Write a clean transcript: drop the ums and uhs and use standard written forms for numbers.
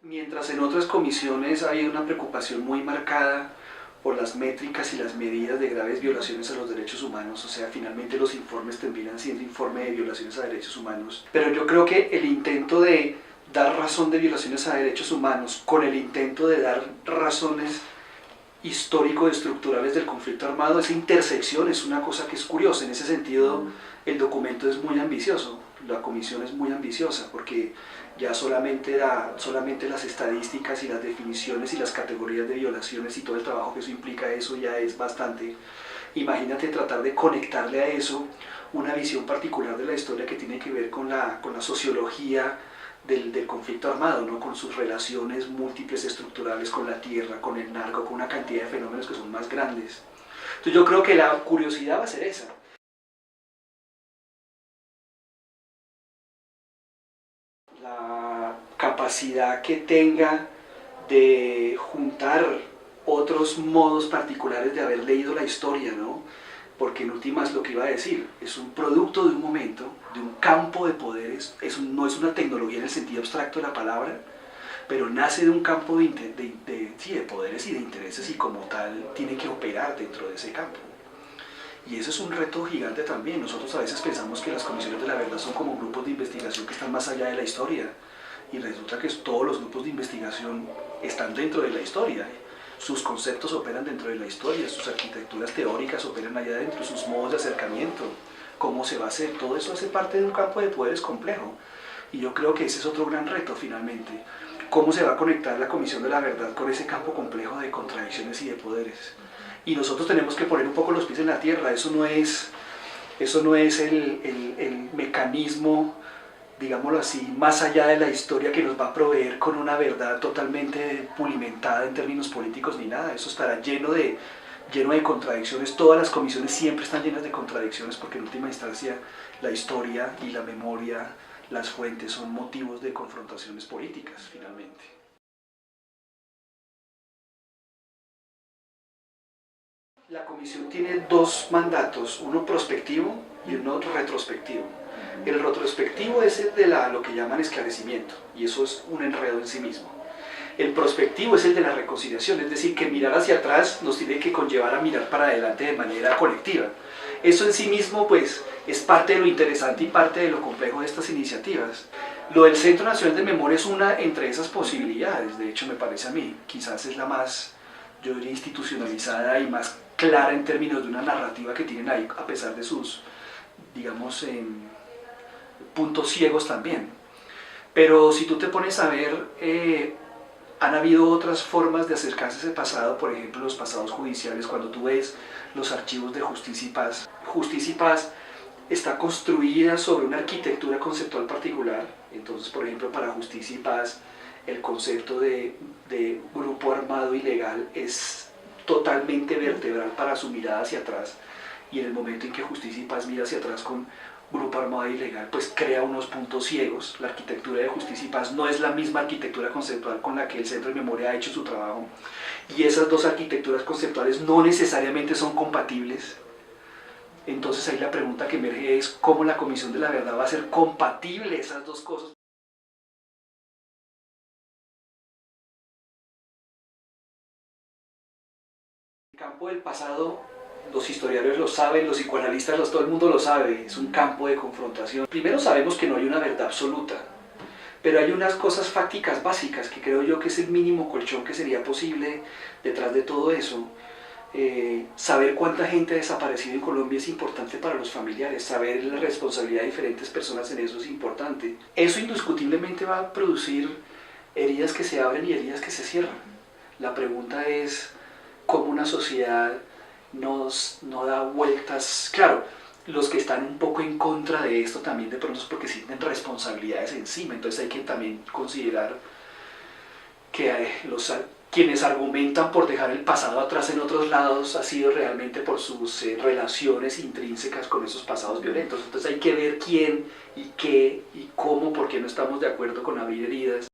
Mientras en otras comisiones hay una preocupación muy marcada por las métricas y las medidas de graves violaciones a los derechos humanos, o sea, finalmente los informes terminan siendo informes de violaciones a derechos humanos. Pero yo creo que el intento de dar razón de violaciones a derechos humanos con el intento de dar razones histórico-estructurales del conflicto armado, esa intersección es una cosa que es curiosa. En ese sentido, el documento es muy ambicioso, la comisión es muy ambiciosa, porque ya solamente las estadísticas y las definiciones y las categorías de violaciones y todo el trabajo que eso implica, eso ya es bastante. Imagínate tratar de conectarle a eso una visión particular de la historia que tiene que ver con la sociología del conflicto armado, ¿no? Con sus relaciones múltiples estructurales con la tierra, con el narco, con una cantidad de fenómenos que son más grandes. Entonces yo creo que la curiosidad va a ser esa. La capacidad que tenga de juntar otros modos particulares de haber leído la historia, ¿no? Porque en últimas lo que iba a decir, es un producto de un momento, de un campo de poderes, no es una tecnología en el sentido abstracto de la palabra, pero nace de un campo de poderes y de intereses, y como tal tiene que operar dentro de ese campo. Y eso es un reto gigante también. Nosotros a veces pensamos que las comisiones de la verdad son como grupos de investigación que están más allá de la historia, y resulta que todos los grupos de investigación están dentro de la historia. Sus conceptos operan dentro de la historia, sus arquitecturas teóricas operan allá adentro, sus modos de acercamiento, cómo se va a hacer, todo eso hace parte de un campo de poderes complejo. Y yo creo que ese es otro gran reto finalmente. ¿Cómo se va a conectar la Comisión de la Verdad con ese campo complejo de contradicciones y de poderes? Y nosotros tenemos que poner un poco los pies en la tierra. Eso no es el mecanismo, digámoslo así, más allá de la historia, que nos va a proveer con una verdad totalmente pulimentada en términos políticos ni nada. Eso estará lleno de contradicciones. Todas las comisiones siempre están llenas de contradicciones, porque en última instancia la historia y la memoria, las fuentes, son motivos de confrontaciones políticas finalmente. La comisión tiene dos mandatos, uno prospectivo y uno retrospectivo. El retrospectivo es el de lo que llaman esclarecimiento, y eso es un enredo en sí mismo. El prospectivo es el de la reconciliación, es decir, que mirar hacia atrás nos tiene que conllevar a mirar para adelante de manera colectiva. Eso en sí mismo, pues, es parte de lo interesante y parte de lo complejo de estas iniciativas. Lo del Centro Nacional de Memoria es una entre esas posibilidades. De hecho, me parece a mí, quizás es la más, yo diría, institucionalizada y más clara en términos de una narrativa que tienen ahí, a pesar de sus, digamos, puntos ciegos también. Pero si tú te pones a ver, han habido otras formas de acercarse a ese pasado, por ejemplo los pasados judiciales. Cuando tú ves los archivos de Justicia y Paz está construida sobre una arquitectura conceptual particular. Entonces, por ejemplo, para Justicia y Paz el concepto de grupo armado ilegal es totalmente vertebral para su mirada hacia atrás, y en el momento en que Justicia y Paz mira hacia atrás con grupo armado ilegal, pues crea unos puntos ciegos. La arquitectura de Justicia y Paz no es la misma arquitectura conceptual con la que el Centro de Memoria ha hecho su trabajo, y esas dos arquitecturas conceptuales no necesariamente son compatibles. Entonces ahí la pregunta que emerge es cómo la Comisión de la Verdad va a hacer compatible esas dos cosas. El campo del pasado, los historiadores lo saben, los psicoanalistas, todo el mundo lo sabe, es un campo de confrontación. Primero, sabemos que no hay una verdad absoluta, pero hay unas cosas fácticas básicas que creo yo que es el mínimo colchón que sería posible detrás de todo eso. Saber cuánta gente ha desaparecido en Colombia es importante para los familiares, saber la responsabilidad de diferentes personas en eso es importante. Eso indiscutiblemente va a producir heridas que se abren y heridas que se cierran. La pregunta es cómo una sociedad no da vueltas. Claro, los que están un poco en contra de esto también de pronto es porque sienten responsabilidades encima. Entonces hay que también considerar que quienes argumentan por dejar el pasado atrás en otros lados ha sido realmente por sus relaciones intrínsecas con esos pasados violentos. Entonces hay que ver quién y qué y cómo, porque no estamos de acuerdo con abrir heridas.